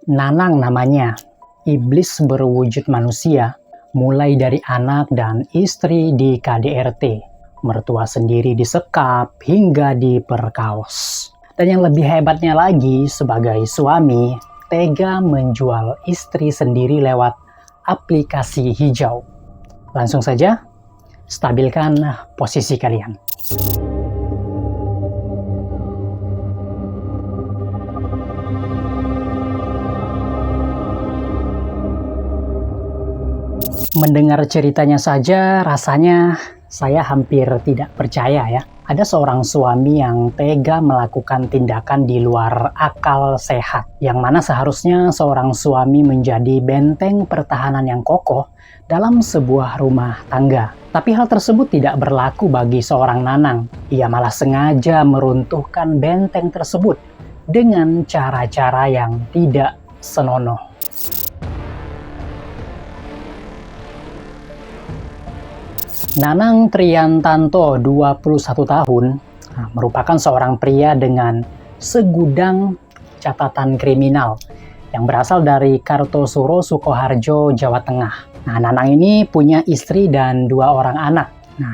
Nanang namanya, iblis berwujud manusia, mulai dari anak dan istri di KDRT, mertua sendiri disekap hingga diperkaos. Dan yang lebih hebatnya lagi, sebagai suami, tega menjual istri sendiri lewat aplikasi hijau. Langsung saja, stabilkan posisi kalian. Mendengar ceritanya saja, rasanya saya hampir tidak percaya ya. Ada seorang suami yang tega melakukan tindakan di luar akal sehat, yang mana seharusnya seorang suami menjadi benteng pertahanan yang kokoh dalam sebuah rumah tangga. Tapi hal tersebut tidak berlaku bagi seorang Nanang. Ia malah sengaja meruntuhkan benteng tersebut dengan cara-cara yang tidak senonoh. Nanang Triyantanto, 21 tahun, merupakan seorang pria dengan segudang catatan kriminal yang berasal dari Kartosuro, Sukoharjo, Jawa Tengah. Nanang ini punya istri dan 2 orang anak.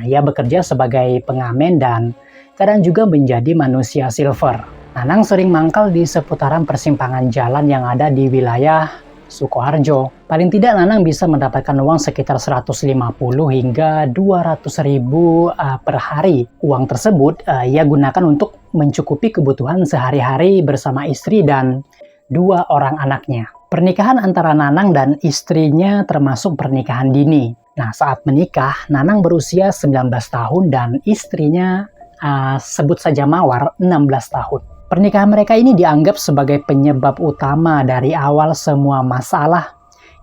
Ia bekerja sebagai pengamen dan kadang juga menjadi manusia silver. Nanang sering mangkal di seputaran persimpangan jalan yang ada di wilayah Sukoharjo. Paling tidak Nanang bisa mendapatkan uang sekitar 150 hingga 200 ribu per hari. Uang tersebut ia gunakan untuk mencukupi kebutuhan sehari-hari bersama istri dan 2 orang anaknya. Pernikahan antara Nanang dan istrinya termasuk pernikahan dini. Saat menikah, Nanang berusia 19 tahun dan istrinya sebut saja Mawar 16 tahun. Pernikahan mereka ini dianggap sebagai penyebab utama dari awal semua masalah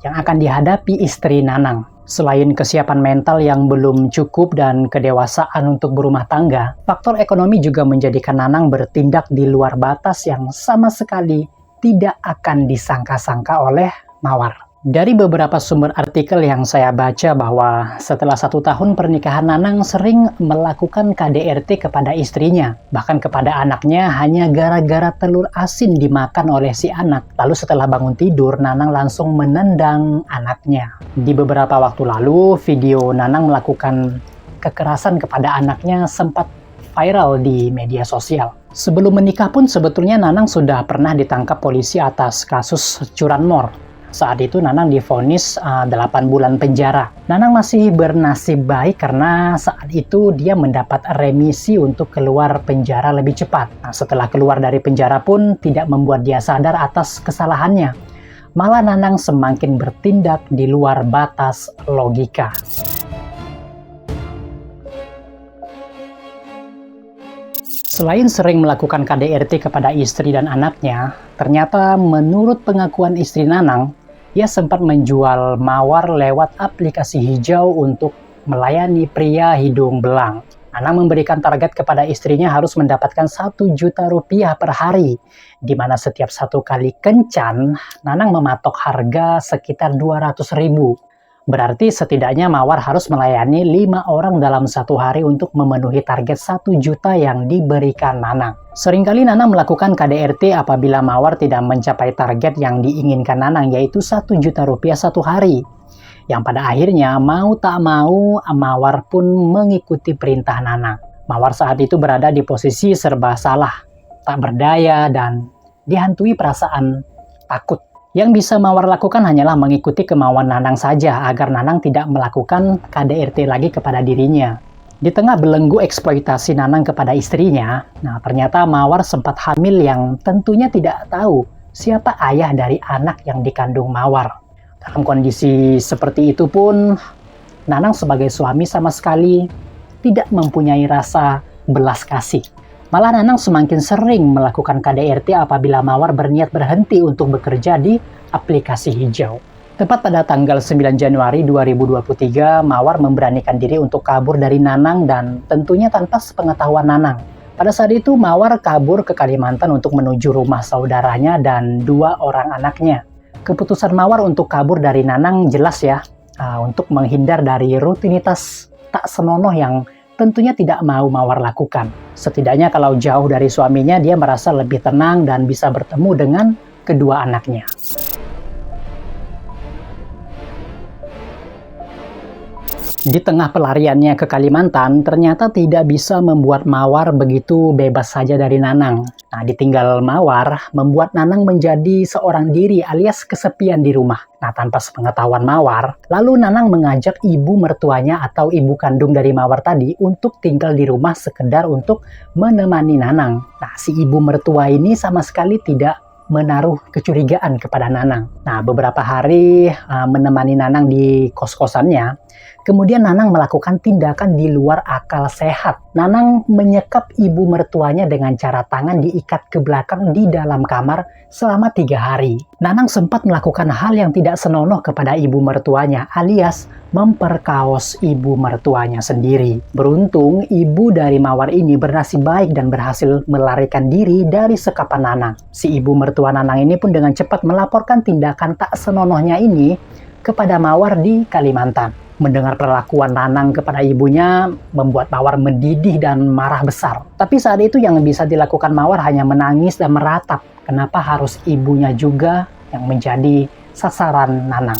yang akan dihadapi istri Nanang. Selain kesiapan mental yang belum cukup dan kedewasaan untuk berumah tangga, faktor ekonomi juga menjadikan Nanang bertindak di luar batas yang sama sekali tidak akan disangka-sangka oleh Mawar. Dari beberapa sumber artikel yang saya baca bahwa setelah 1 tahun pernikahan Nanang sering melakukan KDRT kepada istrinya, bahkan kepada anaknya hanya gara-gara telur asin dimakan oleh si anak. Lalu setelah bangun tidur, Nanang langsung menendang anaknya. Di beberapa waktu lalu, video Nanang melakukan kekerasan kepada anaknya sempat viral di media sosial. Sebelum menikah pun sebetulnya Nanang sudah pernah ditangkap polisi atas kasus curanmor. Saat itu Nanang divonis 8 bulan penjara. Nanang masih bernasib baik karena saat itu dia mendapat remisi untuk keluar penjara lebih cepat. Setelah keluar dari penjara pun tidak membuat dia sadar atas kesalahannya. Malah Nanang semakin bertindak di luar batas logika. Selain sering melakukan KDRT kepada istri dan anaknya, ternyata menurut pengakuan istri Nanang, ia sempat menjual Mawar lewat aplikasi hijau untuk melayani pria hidung belang. Nanang memberikan target kepada istrinya harus mendapatkan 1 juta rupiah per hari, di mana setiap 1 kali kencan, Nanang mematok harga sekitar 200 ribu. Berarti setidaknya Mawar harus melayani 5 orang dalam 1 hari untuk memenuhi target 1 juta yang diberikan Nanang. Seringkali Nanang melakukan KDRT apabila Mawar tidak mencapai target yang diinginkan Nanang, yaitu 1 juta rupiah 1 hari. Yang pada akhirnya mau tak mau Mawar pun mengikuti perintah Nanang. Mawar saat itu berada di posisi serba salah, tak berdaya dan dihantui perasaan takut. Yang bisa Mawar lakukan hanyalah mengikuti kemauan Nanang saja agar Nanang tidak melakukan KDRT lagi kepada dirinya. Di tengah belenggu eksploitasi Nanang kepada istrinya, ternyata Mawar sempat hamil yang tentunya tidak tahu siapa ayah dari anak yang dikandung Mawar. Dalam kondisi seperti itu pun, Nanang sebagai suami sama sekali tidak mempunyai rasa belas kasih. Malah Nanang semakin sering melakukan KDRT apabila Mawar berniat berhenti untuk bekerja di aplikasi hijau. Tepat pada tanggal 9 Januari 2023, Mawar memberanikan diri untuk kabur dari Nanang dan tentunya tanpa sepengetahuan Nanang. Pada saat itu Mawar kabur ke Kalimantan untuk menuju rumah saudaranya dan 2 orang anaknya. Keputusan Mawar untuk kabur dari Nanang jelas ya, untuk menghindar dari rutinitas tak senonoh yang tentunya tidak mau Mawar lakukan. Setidaknya kalau jauh dari suaminya, dia merasa lebih tenang dan bisa bertemu dengan kedua anaknya. Di tengah pelariannya ke Kalimantan, ternyata tidak bisa membuat Mawar begitu bebas saja dari Nanang. Nah, ditinggal Mawar membuat Nanang menjadi seorang diri alias kesepian di rumah. Nah, tanpa sepengetahuan Mawar, lalu Nanang mengajak ibu mertuanya atau ibu kandung dari Mawar tadi untuk tinggal di rumah sekedar untuk menemani Nanang. Nah, si ibu mertua ini sama sekali tidak menaruh kecurigaan kepada Nanang. Nah, beberapa hari menemani Nanang di kos-kosannya, kemudian Nanang melakukan tindakan di luar akal sehat. Nanang menyekap ibu mertuanya dengan cara tangan diikat ke belakang di dalam kamar selama 3 hari. Nanang sempat melakukan hal yang tidak senonoh kepada ibu mertuanya, alias memperkaos ibu mertuanya sendiri. Beruntung, ibu dari Mawar ini bernasib baik dan berhasil melarikan diri dari sekapan Nanang. Si ibu mertua Nanang ini pun dengan cepat melaporkan tindakan tak senonohnya ini kepada Mawar di Kalimantan. Mendengar perlakuan Nanang kepada ibunya membuat Mawar mendidih dan marah besar. Tapi saat itu yang bisa dilakukan Mawar hanya menangis dan meratap. Kenapa harus ibunya juga yang menjadi sasaran Nanang?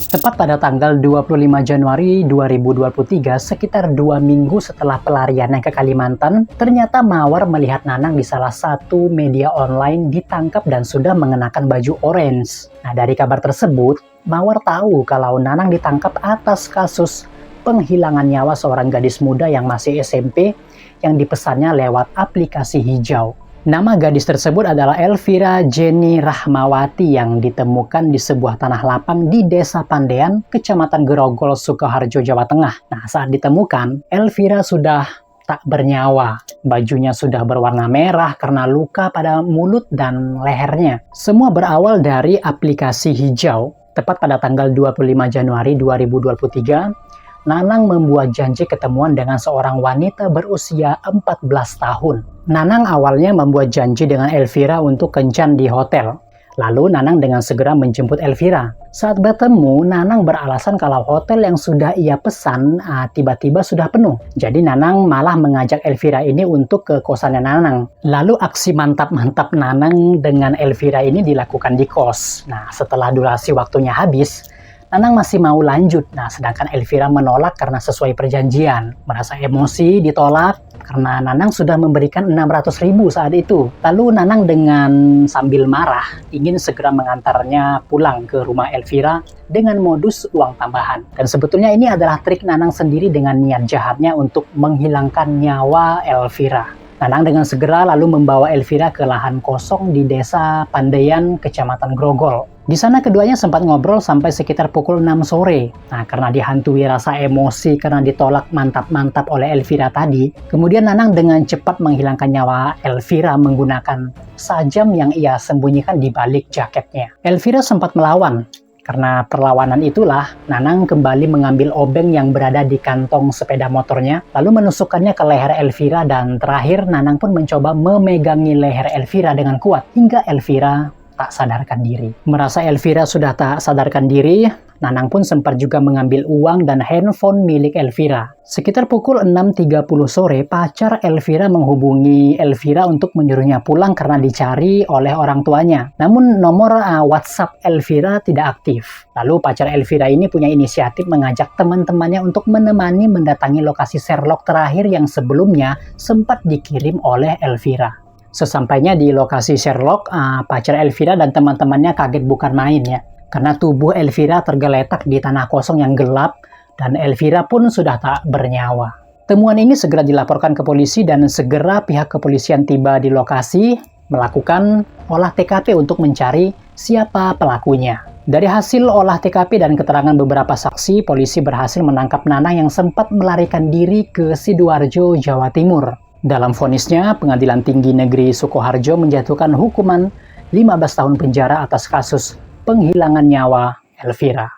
Tepat pada tanggal 25 Januari 2023, sekitar 2 minggu setelah pelariannya ke Kalimantan, ternyata Mawar melihat Nanang di salah satu media online ditangkap dan sudah mengenakan baju orange. Nah, dari kabar tersebut, Mawar tahu kalau Nanang ditangkap atas kasus penghilangan nyawa seorang gadis muda yang masih SMP yang dipesannya lewat aplikasi hijau. Nama gadis tersebut adalah Elvira Jenny Rahmawati yang ditemukan di sebuah tanah lapang di Desa Pandean, Kecamatan Grogol, Sukoharjo, Jawa Tengah. Nah, saat ditemukan, Elvira sudah tak bernyawa. Bajunya sudah berwarna merah karena luka pada mulut dan lehernya. Semua berawal dari aplikasi hijau. Tepat pada tanggal 25 Januari 2023, Nanang membuat janji ketemuan dengan seorang wanita berusia 14 tahun. Nanang awalnya membuat janji dengan Elvira untuk kencan di hotel. Lalu Nanang dengan segera menjemput Elvira. Saat bertemu, Nanang beralasan kalau hotel yang sudah ia pesan tiba-tiba sudah penuh. Jadi Nanang malah mengajak Elvira ini untuk ke kosannya Nanang. Lalu aksi mantap-mantap Nanang dengan Elvira ini dilakukan di kos. Nah, setelah durasi waktunya habis, Nanang masih mau lanjut. Nah, sedangkan Elvira menolak karena sesuai perjanjian. Merasa emosi ditolak karena Nanang sudah memberikan 600.000 saat itu. Lalu Nanang dengan sambil marah ingin segera mengantarnya pulang ke rumah Elvira dengan modus uang tambahan. Dan sebetulnya ini adalah trik Nanang sendiri dengan niat jahatnya untuk menghilangkan nyawa Elvira. Nanang dengan segera lalu membawa Elvira ke lahan kosong di Desa Pandean, Kecamatan Grogol. Di sana keduanya sempat ngobrol sampai sekitar pukul 6 sore. Nah, karena dihantui rasa emosi karena ditolak mantap-mantap oleh Elvira tadi, kemudian Nanang dengan cepat menghilangkan nyawa Elvira menggunakan sajam yang ia sembunyikan di balik jaketnya. Elvira sempat melawan. Karena perlawanan itulah, Nanang kembali mengambil obeng yang berada di kantong sepeda motornya, lalu menusukkannya ke leher Elvira, dan terakhir Nanang pun mencoba memegangi leher Elvira dengan kuat, hingga Elvira tak sadarkan diri. Merasa Elvira sudah tak sadarkan diri, Nanang pun sempat juga mengambil uang dan handphone milik Elvira. Sekitar pukul 6.30 sore, pacar Elvira menghubungi Elvira untuk menyuruhnya pulang karena dicari oleh orang tuanya. Namun nomor WhatsApp Elvira tidak aktif. Lalu pacar Elvira ini punya inisiatif mengajak teman-temannya untuk menemani mendatangi lokasi Sherlock terakhir yang sebelumnya sempat dikirim oleh Elvira. Sesampainya di lokasi Sherlock, pacar Elvira dan teman-temannya kaget bukan main ya. Karena tubuh Elvira tergeletak di tanah kosong yang gelap dan Elvira pun sudah tak bernyawa. Temuan ini segera dilaporkan ke polisi dan segera pihak kepolisian tiba di lokasi melakukan olah TKP untuk mencari siapa pelakunya. Dari hasil olah TKP dan keterangan beberapa saksi, polisi berhasil menangkap Nanang yang sempat melarikan diri ke Sidoarjo, Jawa Timur. Dalam vonisnya, Pengadilan Tinggi Negeri Sukoharjo menjatuhkan hukuman 15 tahun penjara atas kasus penghilangan nyawa Elvira.